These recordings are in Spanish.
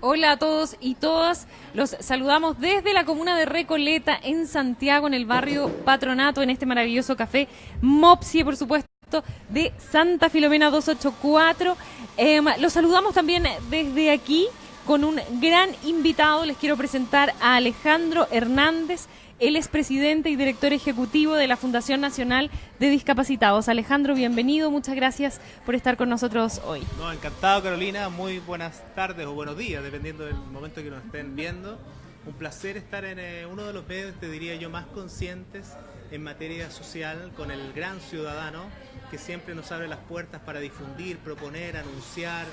Hola a todos y todas, los saludamos desde la comuna de Recoleta en Santiago, en el barrio Patronato, en este maravilloso café Mopsie, por supuesto, de Santa Filomena 284. Los saludamos también desde aquí con un gran invitado. Les quiero presentar a Alejandro Hernández. Él es presidente y director ejecutivo de la Fundación Nacional de Discapacitados. Alejandro, bienvenido, muchas gracias por estar con nosotros hoy. No, encantado, Carolina, muy buenas tardes o buenos días, dependiendo del momento que nos estén viendo. Un placer estar en uno de los medios, te diría yo, más conscientes en materia social, con el gran ciudadano que siempre nos abre las puertas para difundir, proponer, anunciar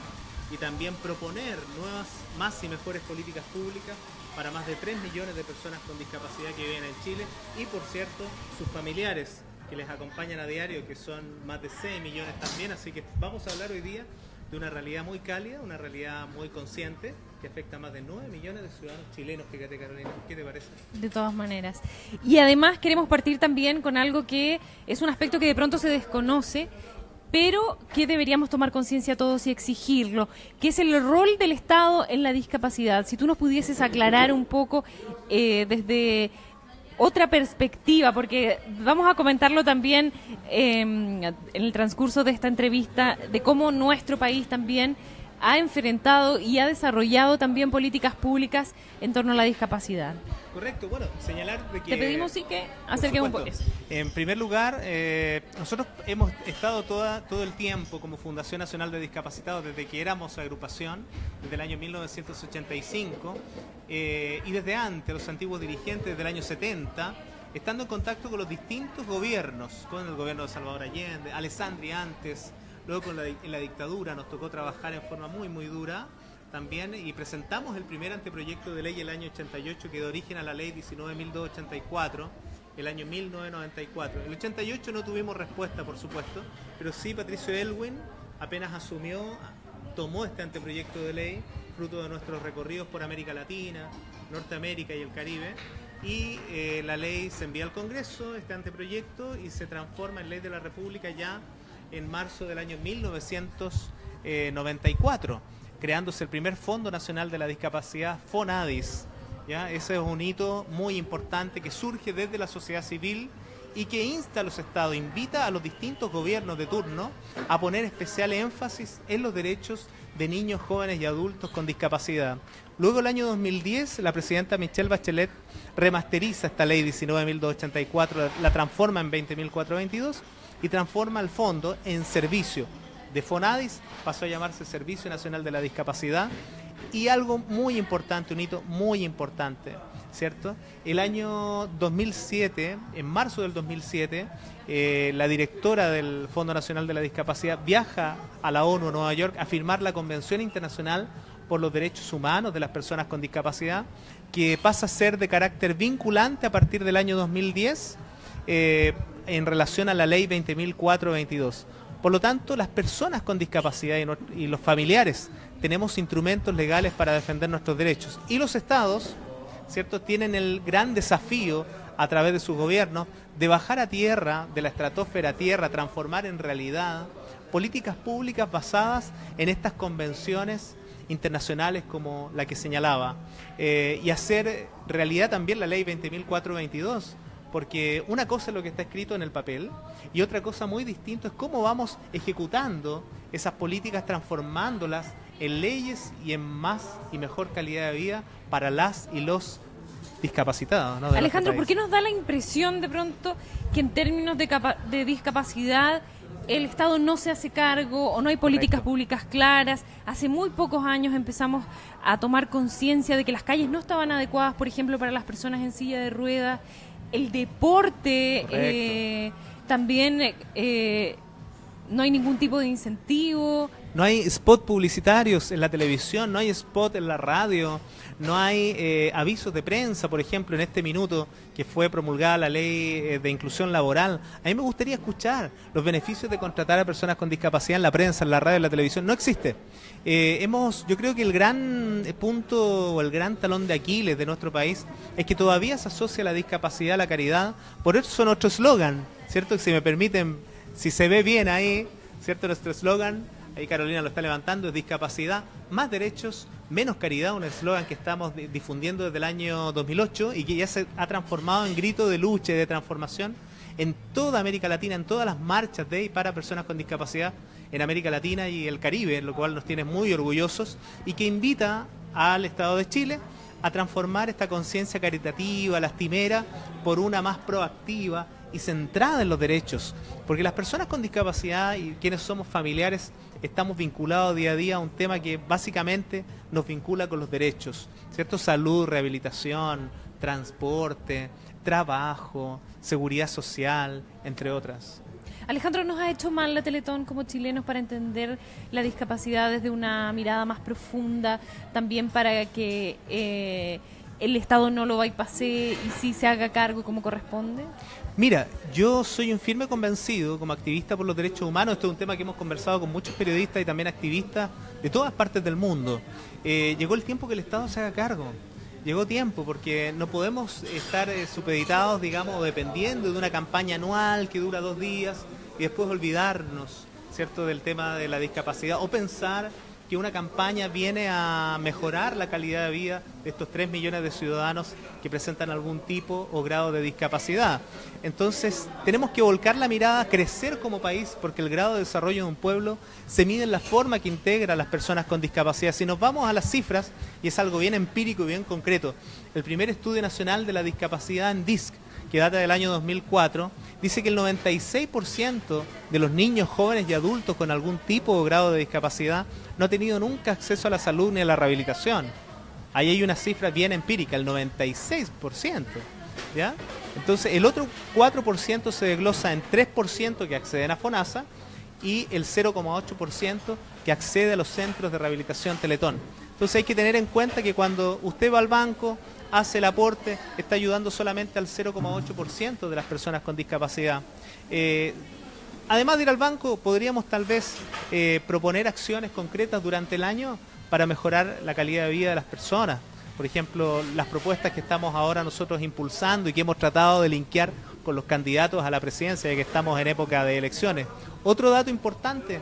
y también proponer nuevas, más y mejores políticas públicas para más de 3 millones de personas con discapacidad que viven en Chile y, por cierto, sus familiares que les acompañan a diario, que son más de 6 millones también. Así que vamos a hablar hoy día de una realidad muy cálida, una realidad muy consciente que afecta a más de 9 millones de ciudadanos chilenos. Fíjate, Carolina, ¿qué te parece? De todas maneras. Y además queremos partir también con algo que es un aspecto que de pronto se desconoce, pero que deberíamos tomar conciencia todos y exigirlo, que es el rol del Estado en la discapacidad. Si tú nos pudieses aclarar un poco desde otra perspectiva, porque vamos a comentarlo también en el transcurso de esta entrevista, de cómo nuestro país también ha enfrentado y ha desarrollado también políticas públicas en torno a la discapacidad. Correcto, bueno, señalar de que... Te pedimos sí que acerquemos un poco eso. En primer lugar, nosotros hemos estado todo el tiempo como Fundación Nacional de Discapacitados desde que éramos agrupación, desde el año 1985, y desde antes, los antiguos dirigentes desde el año 70, estando en contacto con los distintos gobiernos, con el gobierno de Salvador Allende, Alessandri antes, luego en la dictadura nos tocó trabajar en forma muy dura también, y presentamos el primer anteproyecto de ley el año 88 que da origen a la ley 19.284 el año 1994. En el 88 no tuvimos respuesta, por supuesto, pero sí Patricio Aylwin apenas asumió, tomó este anteproyecto de ley, fruto de nuestros recorridos por América Latina, Norteamérica y el Caribe, y la ley se envía al Congreso, este anteproyecto, y se transforma en ley de la República ya en marzo del año 1994, creándose el primer Fondo Nacional de la Discapacidad, FONADIS. ¿Ya? Ese es un hito muy importante que surge desde la sociedad civil y que insta a los estados, invita a los distintos gobiernos de turno a poner especial énfasis en los derechos de niños, jóvenes y adultos con discapacidad. Luego, el año 2010, la presidenta Michelle Bachelet remasteriza esta ley 19.284, la transforma en 20.422 y transforma el fondo en servicio de FONADIS, pasó a llamarse Servicio Nacional de la Discapacidad. Y algo muy importante, un hito muy importante, ¿cierto? El año 2007, en marzo del 2007, la directora del Fondo Nacional de la Discapacidad viaja a la ONU, a Nueva York, a firmar la Convención Internacional por los Derechos Humanos de las Personas con Discapacidad, que pasa a ser de carácter vinculante a partir del año 2010, en relación a la ley 20.422. Por lo tanto, las personas con discapacidad y los familiares tenemos instrumentos legales para defender nuestros derechos. Y los estados, ¿cierto?, tienen el gran desafío, a través de sus gobiernos, de bajar a tierra, de la estratosfera a tierra, transformar en realidad políticas públicas basadas en estas convenciones internacionales como la que señalaba, y hacer realidad también la ley 20.422. Porque una cosa es lo que está escrito en el papel y otra cosa muy distinta es cómo vamos ejecutando esas políticas, transformándolas en leyes y en más y mejor calidad de vida para las y los discapacitados, ¿no? Alejandro, ¿por qué nos da la impresión de pronto que en términos de discapacidad el Estado no se hace cargo o no hay políticas públicas claras? Hace muy pocos años empezamos a tomar conciencia de que las calles no estaban adecuadas, por ejemplo, para las personas en silla de ruedas. El deporte también no hay ningún tipo de incentivo. No hay spot publicitarios en la televisión, no hay spot en la radio, no hay avisos de prensa, por ejemplo, en este minuto que fue promulgada la ley de inclusión laboral. A mí me gustaría escuchar los beneficios de contratar a personas con discapacidad en la prensa, en la radio, en la televisión. No existe. Yo creo que el gran punto o el gran talón de Aquiles de nuestro país es que todavía se asocia la discapacidad a la caridad. Por eso nuestro eslogan, ¿cierto? Si me permiten, si se ve bien ahí, ¿cierto? Nuestro eslogan: ahí Carolina lo está levantando, es discapacidad, más derechos, menos caridad, un eslogan que estamos difundiendo desde el año 2008 y que ya se ha transformado en grito de lucha y de transformación en toda América Latina, en todas las marchas de y para personas con discapacidad en América Latina y el Caribe, lo cual nos tiene muy orgullosos y que invita al Estado de Chile a transformar esta conciencia caritativa, lastimera, por una más proactiva y centrada en los derechos. Porque las personas con discapacidad y quienes somos familiares estamos vinculados día a día a un tema que básicamente nos vincula con los derechos, ¿cierto? Salud, rehabilitación, transporte, trabajo, seguridad social, entre otras. Alejandro, ¿nos ha hecho mal la Teletón como chilenos para entender la discapacidad desde una mirada más profunda, también para que el Estado no lo bypassee y sí se haga cargo como corresponde? Mira, yo soy un firme convencido como activista por los derechos humanos, esto es un tema que hemos conversado con muchos periodistas y también activistas de todas partes del mundo. Llegó el tiempo que el Estado se haga cargo. Llegó tiempo, porque no podemos estar supeditados, digamos, o dependiendo de una campaña anual que dura 2 días y después olvidarnos, ¿cierto?, del tema de la discapacidad o pensar que una campaña viene a mejorar la calidad de vida de estos 3 millones de ciudadanos que presentan algún tipo o grado de discapacidad. Entonces, tenemos que volcar la mirada, crecer como país, porque el grado de desarrollo de un pueblo se mide en la forma que integra a las personas con discapacidad. Si nos vamos a las cifras, y es algo bien empírico y bien concreto, el primer estudio nacional de la discapacidad en DISC, que data del año 2004, dice que el 96% de los niños, jóvenes y adultos con algún tipo o grado de discapacidad no ha tenido nunca acceso a la salud ni a la rehabilitación. Ahí hay una cifra bien empírica, el 96%. ¿Ya? Entonces, el otro 4% se desglosa en 3% que acceden a FONASA y el 0,8% que accede a los centros de rehabilitación Teletón. Entonces hay que tener en cuenta que cuando usted va al banco, hace el aporte, está ayudando solamente al 0,8% de las personas con discapacidad. Además de ir al banco, podríamos tal vez proponer acciones concretas durante el año para mejorar la calidad de vida de las personas. Por ejemplo, las propuestas que estamos ahora nosotros impulsando y que hemos tratado de linkear con los candidatos a la presidencia, ya que estamos en época de elecciones. Otro dato importante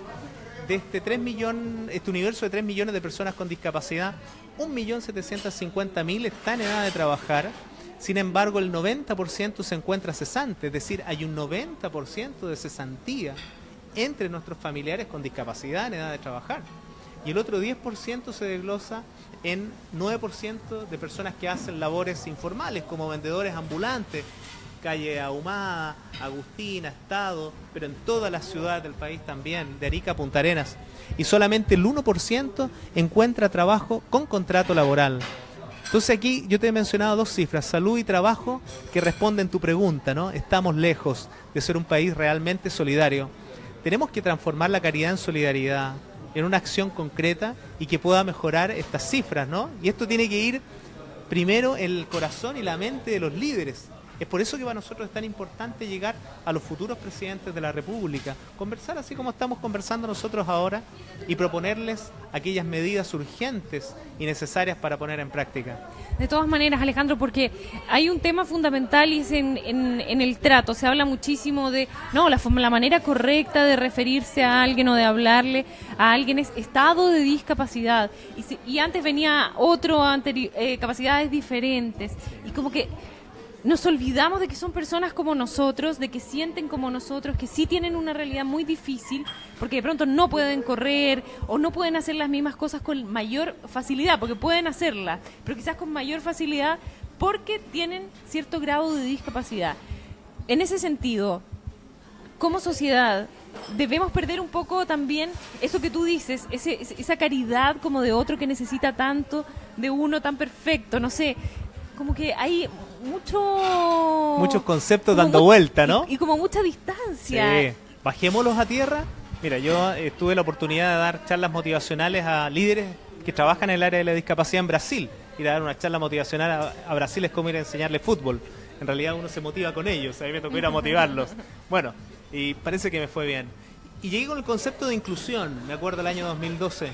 de este universo de 3 millones de personas con discapacidad, 1.750.000 están en edad de trabajar. Sin embargo, el 90% se encuentra cesante, es decir, hay un 90% de cesantía entre nuestros familiares con discapacidad en edad de trabajar. Y el otro 10% se desglosa en 9% de personas que hacen labores informales, como vendedores ambulantes, calle Ahumada, Agustina, Estado, pero en todas las ciudades del país también, de Arica a Punta Arenas. Y solamente el 1% encuentra trabajo con contrato laboral. Entonces aquí yo te he mencionado 2 cifras, salud y trabajo, que responden tu pregunta, ¿no? Estamos lejos de ser un país realmente solidario. Tenemos que transformar la caridad en solidaridad, en una acción concreta y que pueda mejorar estas cifras, ¿no? Y esto tiene que ir primero en el corazón y la mente de los líderes. Es por eso que para nosotros es tan importante llegar a los futuros presidentes de la República, conversar así como estamos conversando nosotros ahora y proponerles aquellas medidas urgentes y necesarias para poner en práctica. De todas maneras, Alejandro, porque hay un tema fundamental y es en el trato. Se habla muchísimo de la manera correcta de referirse a alguien o de hablarle a alguien es estado de discapacidad. Y antes venía capacidades diferentes. Y como que nos olvidamos de que son personas como nosotros, de que sienten como nosotros, que sí tienen una realidad muy difícil, porque de pronto no pueden correr o no pueden hacer las mismas cosas con mayor facilidad, porque pueden hacerlas, pero quizás con mayor facilidad porque tienen cierto grado de discapacidad. En ese sentido, como sociedad, debemos perder un poco también eso que tú dices, esa caridad como de otro que necesita tanto, de uno tan perfecto, no sé, como que hay muchos conceptos dando vuelta, ¿no? Y como mucha distancia. Sí. Bajémoslos a tierra. Mira, yo tuve la oportunidad de dar charlas motivacionales a líderes que trabajan en el área de la discapacidad en Brasil. Ir a dar una charla motivacional a Brasil es como ir a enseñarles fútbol. En realidad uno se motiva con ellos, a mí me tocó ir a motivarlos. Bueno, y parece que me fue bien. Y llegué con el concepto de inclusión, me acuerdo el año 2012.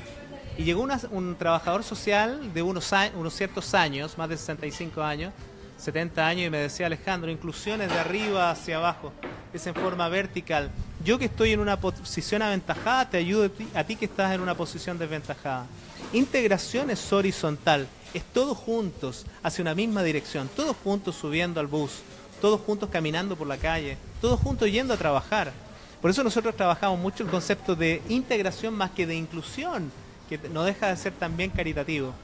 Y llegó un trabajador social de unos ciertos años, más de 65 años, 70 años y me decía, Alejandro, inclusión es de arriba hacia abajo, es en forma vertical. Yo que estoy en una posición aventajada, te ayudo a ti que estás en una posición desventajada. Integración es horizontal, es todos juntos hacia una misma dirección, todos juntos subiendo al bus, todos juntos caminando por la calle, todos juntos yendo a trabajar. Por eso nosotros trabajamos mucho el concepto de integración más que de inclusión, que no deja de ser también caritativo.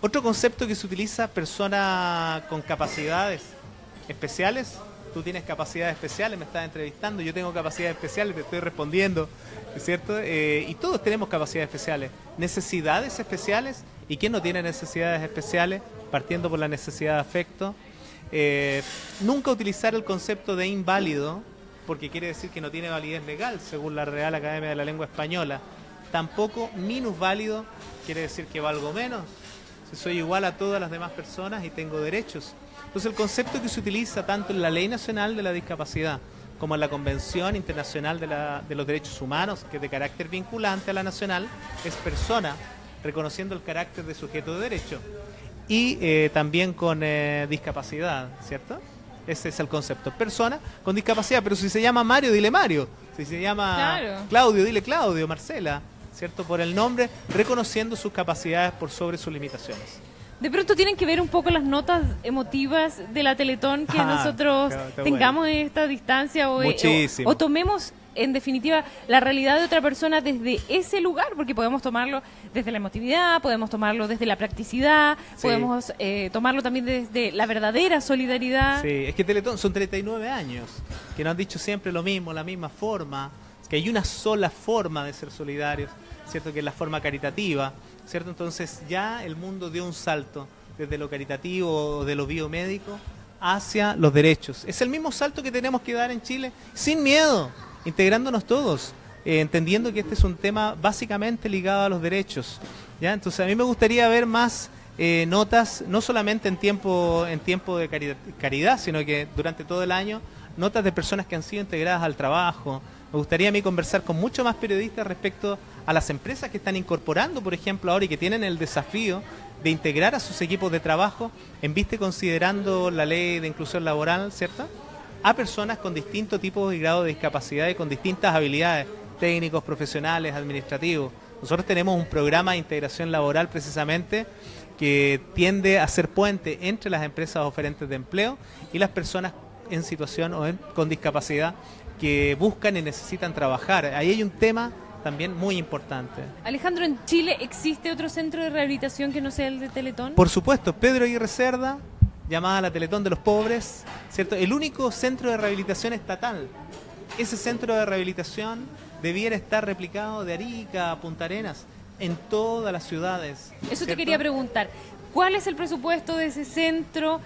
Otro concepto que se utiliza, persona con capacidades especiales. Tú tienes capacidades especiales, me estás entrevistando, yo tengo capacidades especiales, te estoy respondiendo, ¿es cierto? Y todos tenemos capacidades especiales. Necesidades especiales, ¿y quién no tiene necesidades especiales? Partiendo por la necesidad de afecto. Nunca utilizar el concepto de inválido, porque quiere decir que no tiene validez legal, según la Real Academia de la Lengua Española. Tampoco minusválido, quiere decir que valgo menos, si soy igual a todas las demás personas y tengo derechos. Entonces el concepto que se utiliza tanto en la Ley Nacional de la Discapacidad como en la Convención Internacional de los Derechos Humanos, que es de carácter vinculante a la nacional, es persona, reconociendo el carácter de sujeto de derecho. Y también con discapacidad, ¿cierto? Ese es el concepto. Persona con discapacidad, pero si se llama Mario, dile Mario. Si se llama Claudio, dile Claudio, Marcela, ¿cierto? Por el nombre, reconociendo sus capacidades por sobre sus limitaciones. De pronto tienen que ver un poco las notas emotivas de la Teletón que nosotros tengamos en esta distancia o tomemos en definitiva la realidad de otra persona desde ese lugar, porque podemos tomarlo desde la emotividad, podemos tomarlo desde la practicidad, podemos tomarlo también desde la verdadera solidaridad. Sí, es que Teletón son 39 años, que nos han dicho siempre lo mismo, la misma forma, que hay una sola forma de ser solidarios, ¿cierto? Que es la forma caritativa, ¿cierto? Entonces ya el mundo dio un salto desde lo caritativo o de lo biomédico hacia los derechos. Es el mismo salto que tenemos que dar en Chile, sin miedo, integrándonos todos, entendiendo que este es un tema básicamente ligado a los derechos, ¿ya? Entonces a mí me gustaría ver más notas, no solamente en tiempo de caridad, sino que durante todo el año, notas de personas que han sido integradas al trabajo. Me gustaría a mí conversar con muchos más periodistas respecto a las empresas que están incorporando, por ejemplo, ahora y que tienen el desafío de integrar a sus equipos de trabajo en vista y considerando la ley de inclusión laboral, ¿cierto?, a personas con distintos tipos y grados de discapacidad y con distintas habilidades, técnicos, profesionales, administrativos. Nosotros tenemos un programa de integración laboral precisamente que tiende a ser puente entre las empresas oferentes de empleo y las personas en situación o con discapacidad que buscan y necesitan trabajar. Ahí hay un tema también muy importante. Alejandro, ¿en Chile existe otro centro de rehabilitación que no sea el de Teletón? Por supuesto, Pedro Aguirre Cerda, llamada la Teletón de los Pobres, ¿cierto? El único centro de rehabilitación estatal. Ese centro de rehabilitación debiera estar replicado de Arica a Punta Arenas, en todas las ciudades. Eso ¿cierto? Te quería preguntar. ¿Cuál es el presupuesto de ese centro?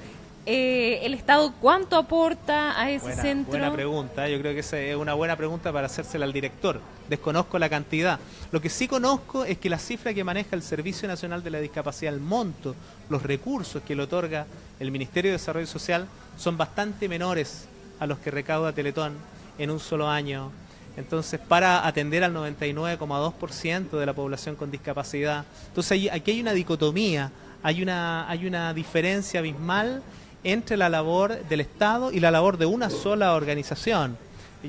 ¿El Estado cuánto aporta a ese centro? Buena pregunta, yo creo que esa es una buena pregunta para hacérsela al director. Desconozco la cantidad. Lo que sí conozco es que la cifra que maneja el Servicio Nacional de la Discapacidad, el monto, los recursos que le otorga el Ministerio de Desarrollo Social son bastante menores a los que recauda Teletón en un solo año. Entonces, para atender al 99,2% de la población con discapacidad. Entonces, aquí hay una dicotomía, hay una diferencia abismal entre la labor del Estado y la labor de una sola organización.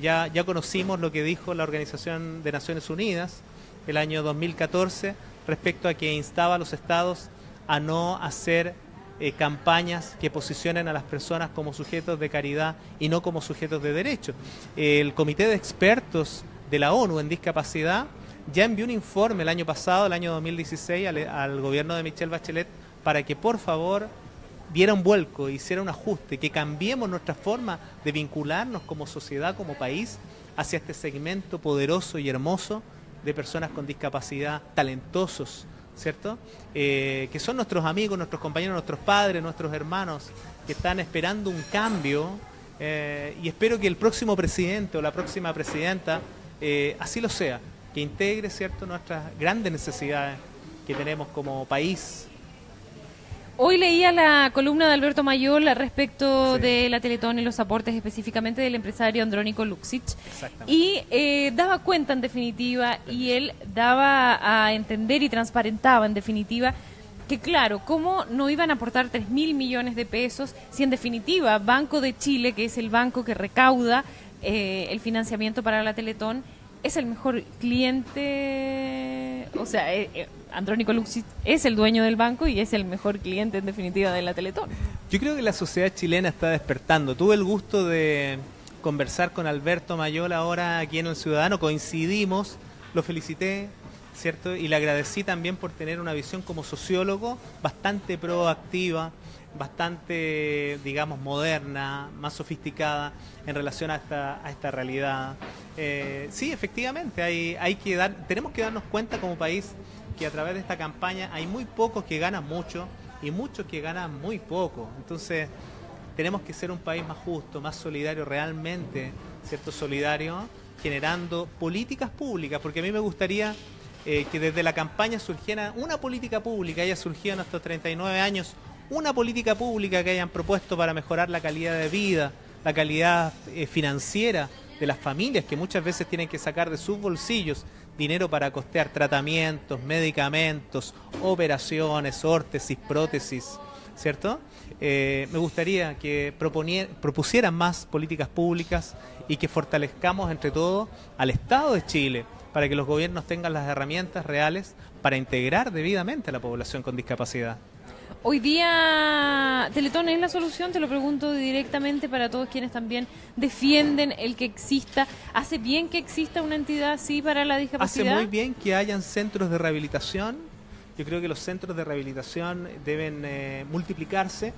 Ya conocimos lo que dijo la Organización de Naciones Unidas el año 2014 respecto a que instaba a los estados a no hacer campañas que posicionen a las personas como sujetos de caridad y no como sujetos de derecho. El Comité de Expertos de la ONU en Discapacidad ya envió un informe el año pasado, el año 2016, al gobierno de Michelle Bachelet para que por favor diera un vuelco, hiciera un ajuste, que cambiemos nuestra forma de vincularnos como sociedad, como país, hacia este segmento poderoso y hermoso de personas con discapacidad, talentosos, ¿cierto? Que son nuestros amigos, nuestros compañeros, nuestros padres, nuestros hermanos, que están esperando un cambio y espero que el próximo presidente o la próxima presidenta así lo sea, que integre, ¿cierto?, nuestras grandes necesidades que tenemos como país. Hoy leía la columna de Alberto Mayol respecto de la Teletón y los aportes específicamente del empresario Andrónico Luksic y daba cuenta en definitiva y él daba a entender y transparentaba en definitiva que claro, ¿cómo no iban a aportar 3.000 millones de pesos si en definitiva Banco de Chile, que es el banco que recauda el financiamiento para la Teletón, es el mejor cliente? O sea, Andrónico Luxich es el dueño del banco y es el mejor cliente en definitiva de la Teletón. Yo creo que la sociedad chilena está despertando. Tuve el gusto de conversar con Alberto Mayol ahora aquí en El Ciudadano, coincidimos, lo felicité, ¿cierto? Y le agradecí también por tener una visión como sociólogo bastante proactiva, bastante, digamos, moderna, más sofisticada en relación a esta realidad. Sí, efectivamente, tenemos que darnos cuenta como país que a través de esta campaña hay muy pocos que ganan mucho y muchos que ganan muy poco. Entonces, tenemos que ser un país más justo, más solidario realmente, ¿cierto? Solidario, generando políticas públicas, porque a mí me gustaría que desde la campaña surgiera una política pública, haya surgido en estos 39 años, una política pública que hayan propuesto para mejorar la calidad de vida, la calidad financiera de las familias, que muchas veces tienen que sacar de sus bolsillos dinero para costear tratamientos, medicamentos, operaciones, órtesis, prótesis, ¿cierto? Me gustaría que propusieran más políticas públicas y que fortalezcamos entre todos al Estado de Chile para que los gobiernos tengan las herramientas reales para integrar debidamente a la población con discapacidad. Hoy día, ¿Teletón es la solución? Te lo pregunto directamente para todos quienes también defienden el que exista. ¿Hace bien que exista una entidad así para la discapacidad? Hace muy bien que hayan centros de rehabilitación. Yo creo que los centros de rehabilitación deben multiplicarse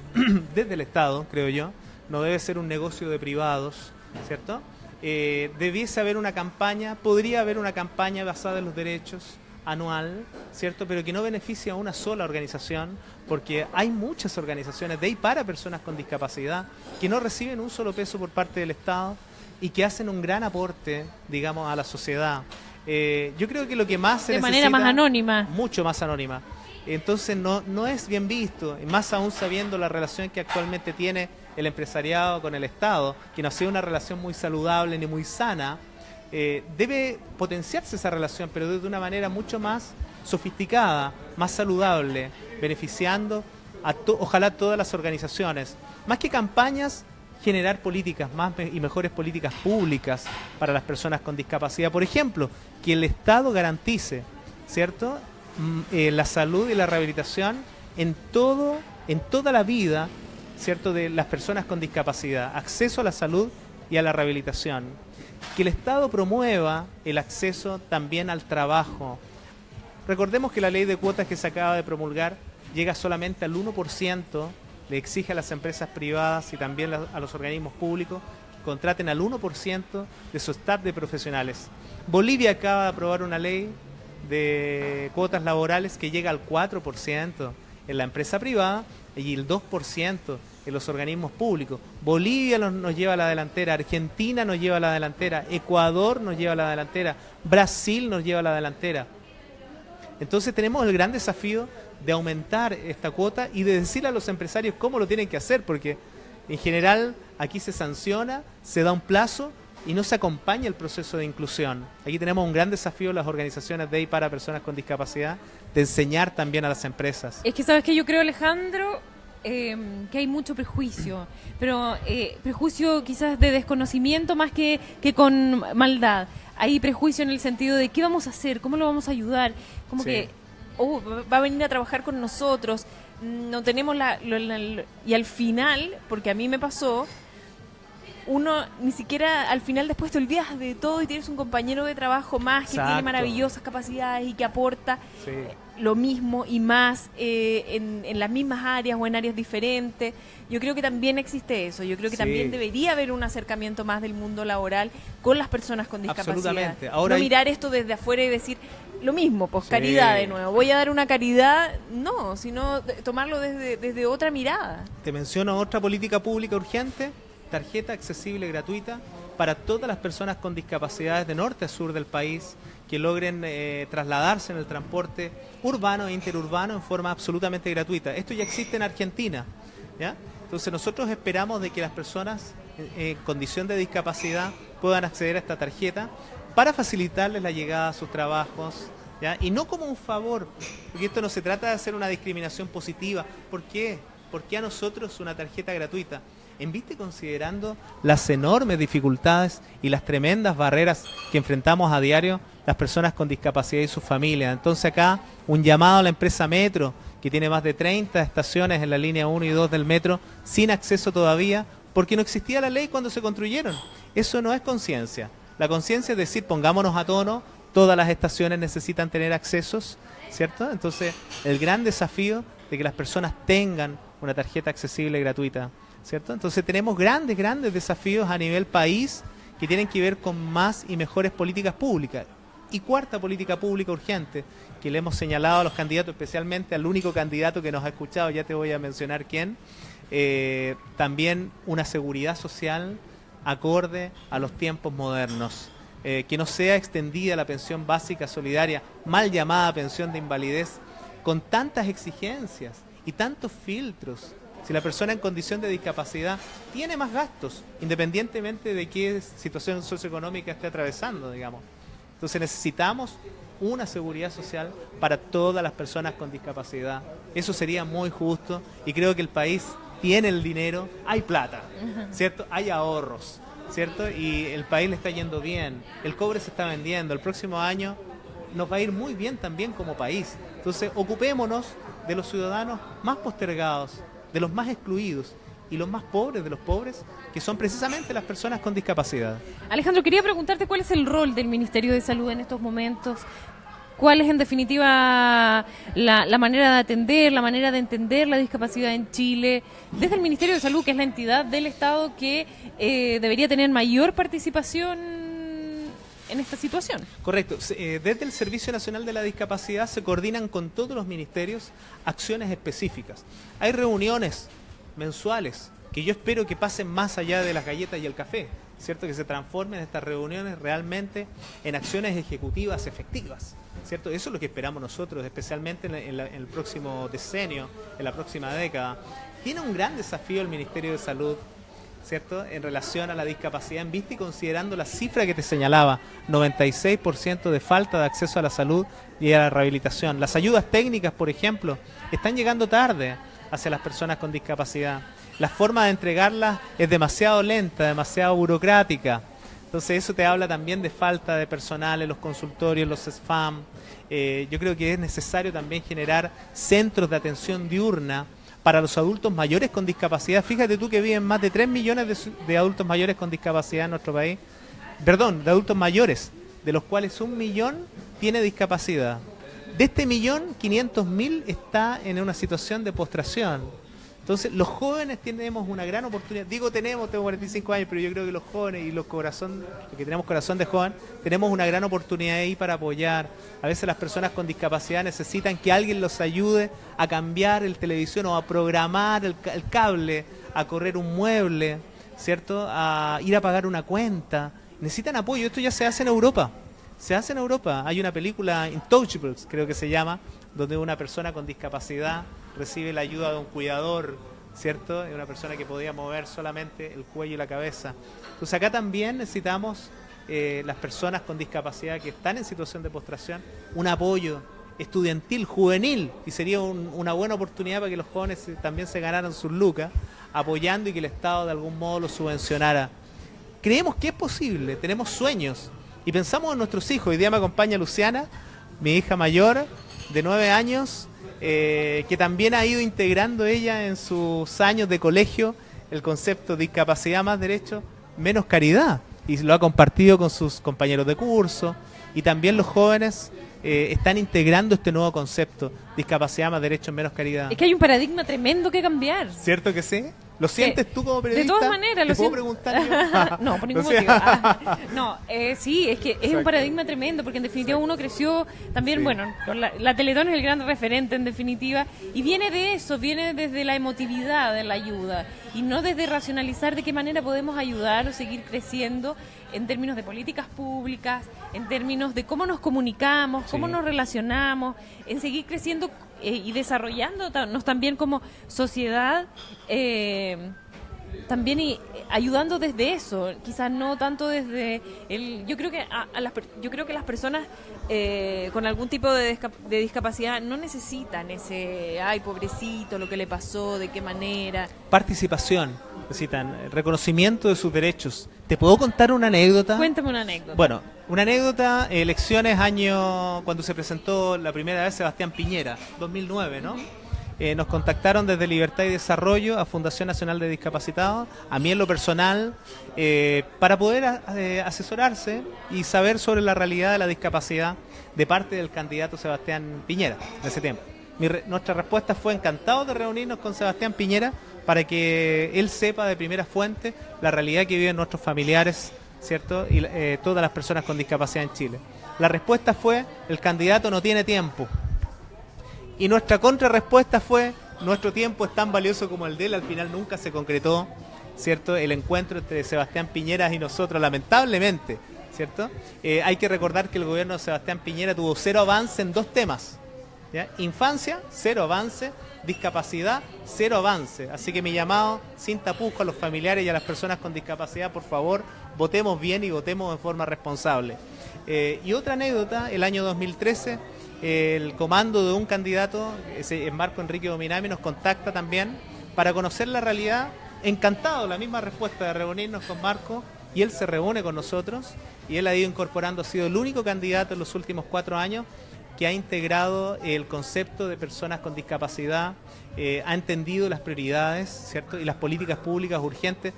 desde el Estado, creo yo. No debe ser un negocio de privados, ¿cierto? Debiese haber una campaña, podría haber una campaña basada en los derechos, anual, ¿cierto? Pero que no beneficie a una sola organización, porque hay muchas organizaciones de y para personas con discapacidad que no reciben un solo peso por parte del Estado y que hacen un gran aporte, digamos, a la sociedad. Yo creo que lo que más se necesita... De manera más anónima. Mucho más anónima. Entonces no es bien visto, más aún sabiendo la relación que actualmente tiene el empresariado con el Estado, que no ha sido una relación muy saludable ni muy sana. Debe potenciarse esa relación, pero de una manera mucho más sofisticada, más saludable, beneficiando a ojalá todas las organizaciones. Más que campañas, generar políticas más y mejores políticas públicas para las personas con discapacidad. Por ejemplo, que el Estado garantice, ¿cierto?, la salud y la rehabilitación en toda la vida, ¿cierto?, de las personas con discapacidad, acceso a la salud y a la rehabilitación. Que el Estado promueva el acceso también al trabajo. Recordemos que la ley de cuotas que se acaba de promulgar llega solamente al 1%, le exige a las empresas privadas y también a los organismos públicos que contraten al 1% de su staff de profesionales. Bolivia acaba de aprobar una ley de cuotas laborales que llega al 4% en la empresa privada y el 2% en los organismos públicos. Bolivia nos lleva a la delantera, Argentina nos lleva a la delantera, Ecuador nos lleva a la delantera, Brasil nos lleva a la delantera. Entonces tenemos el gran desafío de aumentar esta cuota y de decirle a los empresarios cómo lo tienen que hacer, porque en general aquí se sanciona, se da un plazo y no se acompaña el proceso de inclusión. Aquí tenemos un gran desafío las organizaciones de y para personas con discapacidad de enseñar también a las empresas. Es que sabes que yo creo, Alejandro, que hay mucho prejuicio, pero prejuicio quizás de desconocimiento más que con maldad. Hay prejuicio en el sentido de qué vamos a hacer, cómo lo vamos a ayudar, como sí, que va a venir a trabajar con nosotros, no tenemos y al final, porque a mí me pasó, uno ni siquiera al final después te olvidas de todo y tienes un compañero de trabajo más que exacto, tiene maravillosas capacidades y que aporta sí, lo mismo y más en las mismas áreas o en áreas diferentes. Yo creo que también existe eso. Yo creo que sí, también debería haber un acercamiento más del mundo laboral con las personas con discapacidad. absolutamente. Ahora no mirar esto desde afuera y decir lo mismo, pues sí, caridad de nuevo. Voy a dar una caridad, no, sino tomarlo desde otra mirada. Te menciono otra política pública urgente, tarjeta accesible gratuita para todas las personas con discapacidades de norte a sur del país que logren trasladarse en el transporte urbano e interurbano en forma absolutamente gratuita. Esto ya existe en Argentina, ¿ya? Entonces nosotros esperamos de que las personas en condición de discapacidad puedan acceder a esta tarjeta para facilitarles la llegada a sus trabajos, ¿ya? Y no como un favor, porque esto no se trata de hacer una discriminación positiva. ¿Por qué? ¿Por qué a nosotros una tarjeta gratuita? En vista y considerando las enormes dificultades y las tremendas barreras que enfrentamos a diario las personas con discapacidad y sus familias. Entonces acá un llamado a la empresa Metro, que tiene más de 30 estaciones en la línea 1 y 2 del metro, sin acceso todavía, porque no existía la ley cuando se construyeron. Eso no es conciencia. La conciencia es decir, pongámonos a tono, todas las estaciones necesitan tener accesos, ¿cierto? Entonces, el gran desafío de que las personas tengan una tarjeta accesible y gratuita, ¿cierto? Entonces tenemos grandes desafíos a nivel país que tienen que ver con más y mejores políticas públicas. Y cuarta política pública urgente, que le hemos señalado a los candidatos, especialmente al único candidato que nos ha escuchado, ya te voy a mencionar quién, también una seguridad social acorde a los tiempos modernos, que no sea extendida la pensión básica solidaria, mal llamada pensión de invalidez, con tantas exigencias y tantos filtros. Si la persona en condición de discapacidad tiene más gastos, independientemente de qué situación socioeconómica esté atravesando, digamos. Entonces necesitamos una seguridad social para todas las personas con discapacidad. Eso sería muy justo y creo que el país tiene el dinero, hay plata, ¿cierto? Hay ahorros, ¿cierto? Y el país le está yendo bien, el cobre se está vendiendo, el próximo año nos va a ir muy bien también como país. Entonces ocupémonos de los ciudadanos más postergados, de los más excluidos y los más pobres de los pobres, que son precisamente las personas con discapacidad. Alejandro, quería preguntarte cuál es el rol del Ministerio de Salud en estos momentos. ¿Cuál es en definitiva la manera de atender, la manera de entender la discapacidad en Chile? Desde el Ministerio de Salud, que es la entidad del Estado que debería tener mayor participación en esta situación. Correcto. Desde el Servicio Nacional de la Discapacidad se coordinan con todos los ministerios acciones específicas. Hay reuniones mensuales que yo espero que pasen más allá de las galletas y el café, ¿cierto? Que se transformen estas reuniones realmente en acciones ejecutivas efectivas, ¿cierto? Eso es lo que esperamos nosotros, especialmente en el próximo decenio, en la próxima década. Tiene un gran desafío el Ministerio de Salud, ¿cierto?, en relación a la discapacidad, en vista y considerando la cifra que te señalaba, 96% de falta de acceso a la salud y a la rehabilitación. Las ayudas técnicas, por ejemplo, están llegando tarde hacia las personas con discapacidad. La forma de entregarlas es demasiado lenta, demasiado burocrática. Entonces eso te habla también de falta de personal en los consultorios, los SFAM. Yo creo que es necesario también generar centros de atención diurna para los adultos mayores con discapacidad. Fíjate tú que viven más de 3 millones de adultos mayores con discapacidad en nuestro país. Perdón, de adultos mayores, de los cuales 1 millón tiene discapacidad. De este 1.500.000 está en una situación de postración. Entonces, los jóvenes tenemos una gran oportunidad. Digo tengo 45 años, pero yo creo que los jóvenes y los que tenemos corazón de joven, tenemos una gran oportunidad ahí para apoyar. A veces las personas con discapacidad necesitan que alguien los ayude a cambiar el televisión o a programar el cable, a correr un mueble, ¿cierto? A ir a pagar una cuenta. Necesitan apoyo. Esto ya se hace en Europa. Se hace en Europa. Hay una película, Intouchables, creo que se llama, donde una persona con discapacidad recibe la ayuda de un cuidador, ¿cierto? De una persona que podía mover solamente el cuello y la cabeza. Entonces acá también necesitamos, las personas con discapacidad que están en situación de postración, un apoyo estudiantil, juvenil, y sería una buena oportunidad para que los jóvenes también se ganaran sus lucas, apoyando y que el Estado de algún modo los subvencionara. Creemos que es posible, tenemos sueños, y pensamos en nuestros hijos. Hoy día me acompaña Luciana, mi hija mayor, de 9 años, que también ha ido integrando ella en sus años de colegio el concepto de discapacidad más derecho, menos caridad, y lo ha compartido con sus compañeros de curso, y también los jóvenes están integrando este nuevo concepto, discapacidad más derecho, menos caridad. Es que hay un paradigma tremendo que cambiar. ¿Cierto que sí? ¿Lo sientes tú como periodista? De todas maneras. ¿Te puedo preguntar yo? No, por ningún motivo. Sí, es que es un paradigma tremendo, porque en definitiva uno creció también, bueno, la Teletón es el gran referente en definitiva, y viene de eso, viene desde la emotividad de la ayuda, y no desde racionalizar de qué manera podemos ayudar o seguir creciendo en términos de políticas públicas, en términos de cómo nos comunicamos, cómo nos relacionamos, en seguir creciendo y desarrollándonos también como sociedad también ayudando desde eso, quizás no tanto desde el... Yo creo que yo creo que las personas con algún tipo de discapacidad no necesitan ese, ay, pobrecito, lo que le pasó, de qué manera. Participación, necesitan reconocimiento de sus derechos. ¿Te puedo contar una anécdota? Cuéntame una anécdota. Bueno, una anécdota, elecciones cuando se presentó la primera vez Sebastián Piñera, 2009, ¿no? Nos contactaron desde Libertad y Desarrollo a Fundación Nacional de Discapacitados, a mí en lo personal, para poder asesorarse y saber sobre la realidad de la discapacidad de parte del candidato Sebastián Piñera en ese tiempo. Nuestra respuesta fue: encantados de reunirnos con Sebastián Piñera para que él sepa de primera fuente la realidad que viven nuestros familiares, ¿cierto? Y todas las personas con discapacidad en Chile. La respuesta fue: el candidato no tiene tiempo. Y nuestra contrarrespuesta fue: nuestro tiempo es tan valioso como el de él. Al final nunca se concretó, ¿cierto?, el encuentro entre Sebastián Piñera y nosotros, lamentablemente, ¿cierto? Hay que recordar que el gobierno de Sebastián Piñera tuvo 0 avance en 2 temas, ¿ya? Infancia, 0 avance; discapacidad, 0 avance. Así que mi llamado, sin tapujos, a los familiares y a las personas con discapacidad: por favor, votemos bien y votemos de forma responsable. Y otra anécdota: el año 2013, el comando de un candidato, Marco Enrique Dominami, nos contacta también para conocer la realidad. Encantado, la misma respuesta de reunirnos con Marco, y él se reúne con nosotros, y él ha ido incorporando, ha sido el único candidato en los últimos 4 años que ha integrado el concepto de personas con discapacidad, ha entendido las prioridades, ¿cierto?, y las políticas públicas urgentes.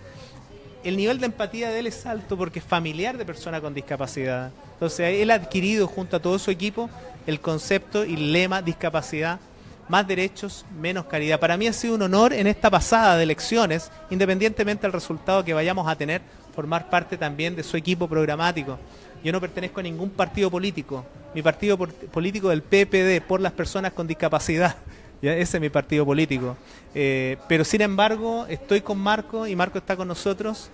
El nivel de empatía de él es alto porque es familiar de personas con discapacidad. Entonces él ha adquirido junto a todo su equipo el concepto y el lema: discapacidad, más derechos, menos caridad. Para mí ha sido un honor en esta pasada de elecciones, independientemente del resultado que vayamos a tener, formar parte también de su equipo programático. Yo no pertenezco a ningún partido político. Mi partido político es el PPD, por las personas con discapacidad. ¿Ya? Ese es mi partido político. Pero sin embargo, estoy con Marco, y Marco está con nosotros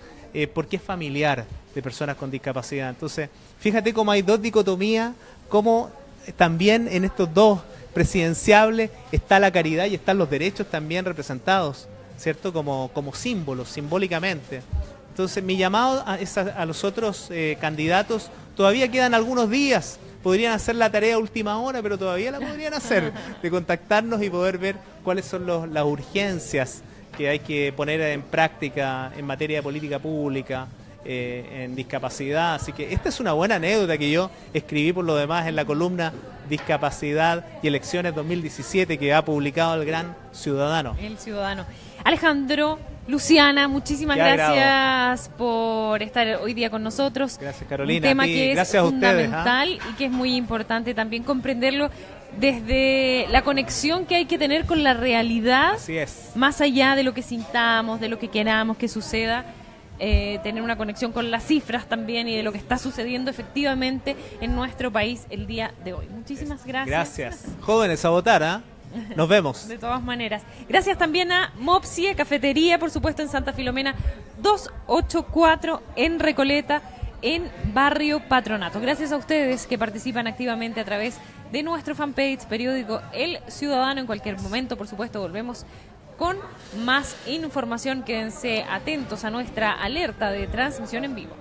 porque es familiar de personas con discapacidad. Entonces, fíjate cómo hay 2 dicotomías, cómo también en estos 2 presidenciables está la caridad y están los derechos también representados, ¿cierto?, como símbolos, simbólicamente. Entonces, mi llamado a los otros candidatos: todavía quedan algunos días, podrían hacer la tarea a última hora, pero todavía la podrían hacer, de contactarnos y poder ver cuáles son las urgencias que hay que poner en práctica en materia de política pública, en discapacidad. Así que esta es una buena anécdota que yo escribí por lo demás en la columna Discapacidad y Elecciones 2017, que ha publicado el Gran Ciudadano. El Ciudadano. Alejandro, Luciana, muchísimas gracias por estar hoy día con nosotros. Gracias, Carolina. Un tema que es fundamental, y que es muy importante también comprenderlo desde la conexión que hay que tener con la realidad. Así es. Más allá de lo que sintamos, de lo que queramos que suceda. Tener una conexión con las cifras también y de lo que está sucediendo efectivamente en nuestro país el día de hoy. Muchísimas gracias. Gracias. Jóvenes, a votar, ¿ah? Nos vemos. De todas maneras. Gracias también a Mopsie, cafetería, por supuesto, en Santa Filomena 284, en Recoleta, en Barrio Patronato. Gracias a ustedes que participan activamente a través de nuestro fanpage, periódico El Ciudadano. En cualquier momento, por supuesto, volvemos con más información. Quédense atentos a nuestra alerta de transmisión en vivo.